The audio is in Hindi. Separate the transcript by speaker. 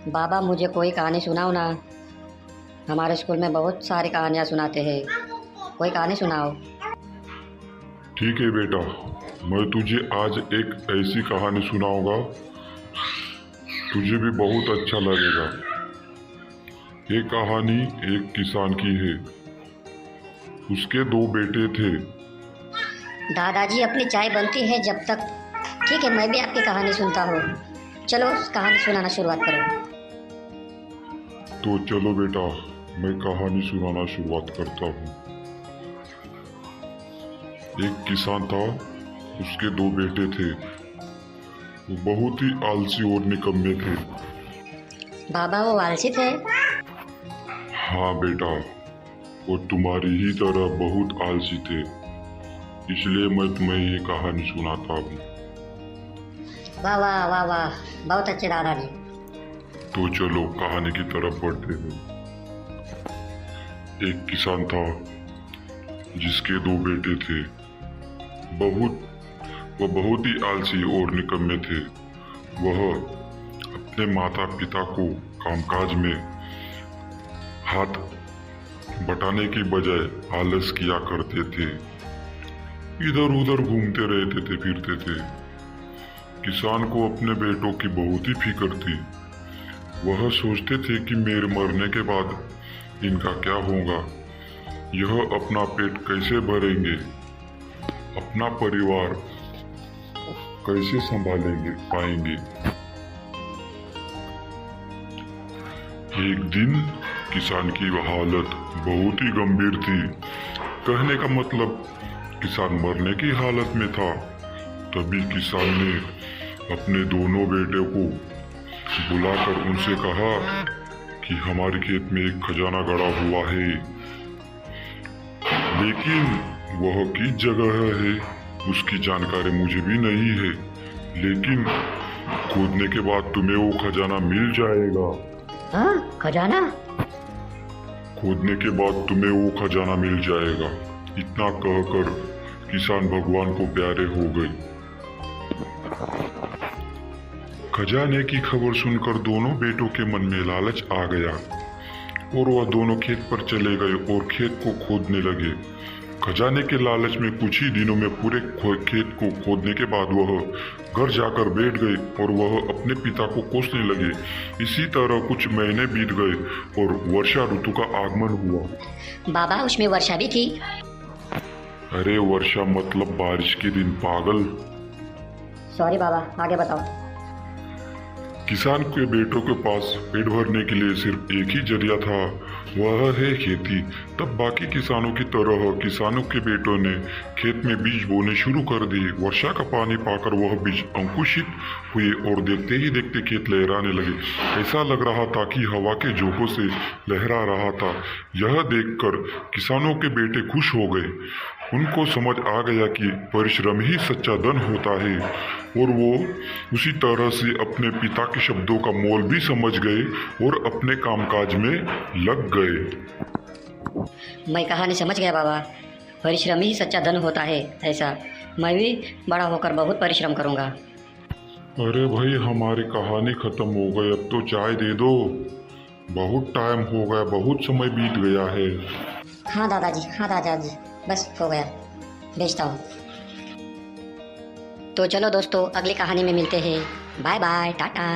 Speaker 1: बाबा मुझे कोई कहानी सुनाओ ना। हमारे स्कूल में बहुत सारी कहानियाँ सुनाते हैं, कोई कहानी सुनाओ।
Speaker 2: ठीक है बेटा, मैं तुझे आज एक ऐसी कहानी सुनाऊंगा, तुझे भी बहुत अच्छा लगेगा। ये कहानी एक किसान की है। उसके दो बेटे थे।
Speaker 1: दादाजी अपनी चाय बनती है जब तक। ठीक है, मैं भी आपकी कहानी सुनता हूँ। चलो कहानी सुनाना शुरुआत करो।
Speaker 2: तो चलो बेटा, मैं कहानी सुनाना शुरुआत करता हूँ। एक किसान था, उसके दो बेटे थे। वो बहुत ही आलसी और निकम्मे थे।
Speaker 1: बाबा वो आलसी थे?
Speaker 2: हाँ बेटा, वो तुम्हारी ही तरह बहुत आलसी थे, इसलिए मैं तुम्हें ये कहानी सुनाता हूँ।
Speaker 1: वाह वाह वाह वाह, बहुत अच्छे दादाजी।
Speaker 2: तो चलो कहानी की तरफ बढ़ते हैं। एक किसान था जिसके दो बेटे थे। वह बहुत ही आलसी और निकम्मे थे। वह अपने माता पिता को कामकाज में हाथ बटाने की बजाय आलस किया करते थे। इधर उधर घूमते रहते थे, फिरते थे। किसान को अपने बेटों की बहुत ही फिक्र थी। वह सोचते थे कि मेरे मरने के बाद इनका क्या होगा, यह अपना पेट कैसे भरेंगे, अपना परिवार कैसे संभालेंगे पाएंगे। एक दिन किसान की हालत बहुत ही गंभीर थी। कहने का मतलब किसान मरने की हालत में था। तभी किसान ने अपने दोनों बेटों को बुलाकर उनसे कहा कि हमारे खेत में एक खजाना गड़ा हुआ है, लेकिन वह किस जगह है उसकी जानकारी मुझे भी नहीं है, लेकिन खोदने के बाद तुम्हें वो खजाना मिल जाएगा।
Speaker 1: हाँ, खजाना?
Speaker 2: खोदने के बाद तुम्हें वो खजाना मिल जाएगा। इतना कहकर किसान भगवान को प्यारे हो गए। खजाने की खबर सुनकर दोनों बेटों के मन में लालच आ गया और वह दोनों खेत पर चले गए और खेत को खोदने लगे। खजाने के लालच में कुछ ही दिनों में पूरे खेत को खोदने के बाद वह घर जाकर बैठ गए और वह अपने पिता को कोसने लगे। इसी तरह कुछ महीने बीत गए और वर्षा ऋतु का आगमन हुआ।
Speaker 1: बाबा उसमें वर्षा भी थी?
Speaker 2: अरे वर्षा मतलब बारिश के दिन, पागल।
Speaker 1: सॉरी बाबा, आगे बताओ।
Speaker 2: किसान के बेटों के पास पेट भरने के लिए सिर्फ एक ही जरिया था, वह है खेती। तब बाकी किसानों की तरह किसानों के बेटों ने खेत में बीज बोने शुरू कर दिए। वर्षा का पानी पाकर वह बीज अंकुशित हुए और देखते ही देखते खेत लहराने लगे। ऐसा लग रहा था कि हवा के झोंकों से लहरा रहा था। यह देखकर किसानों के बेटे खुश हो गए। उनको समझ आ गया कि परिश्रम ही सच्चा धन होता है, और वो उसी तरह से अपने पिता के शब्दों का मोल भी समझ गए और अपने कामकाज में लग गए।
Speaker 1: मैं कहानी समझ गया बाबा, परिश्रम ही सच्चा धन होता है। ऐसा मैं भी बड़ा होकर बहुत परिश्रम करूँगा।
Speaker 2: अरे भाई, हमारी कहानी खत्म हो गई, अब तो चाय दे दो। बहुत टाइम हो गया, बहुत समय बीत गया है।
Speaker 1: हाँ दादाजी, हाँ दादाजी, बस हो गया, भेजता हूँ। तो चलो दोस्तों, अगली कहानी में मिलते हैं। Bye bye, Tata.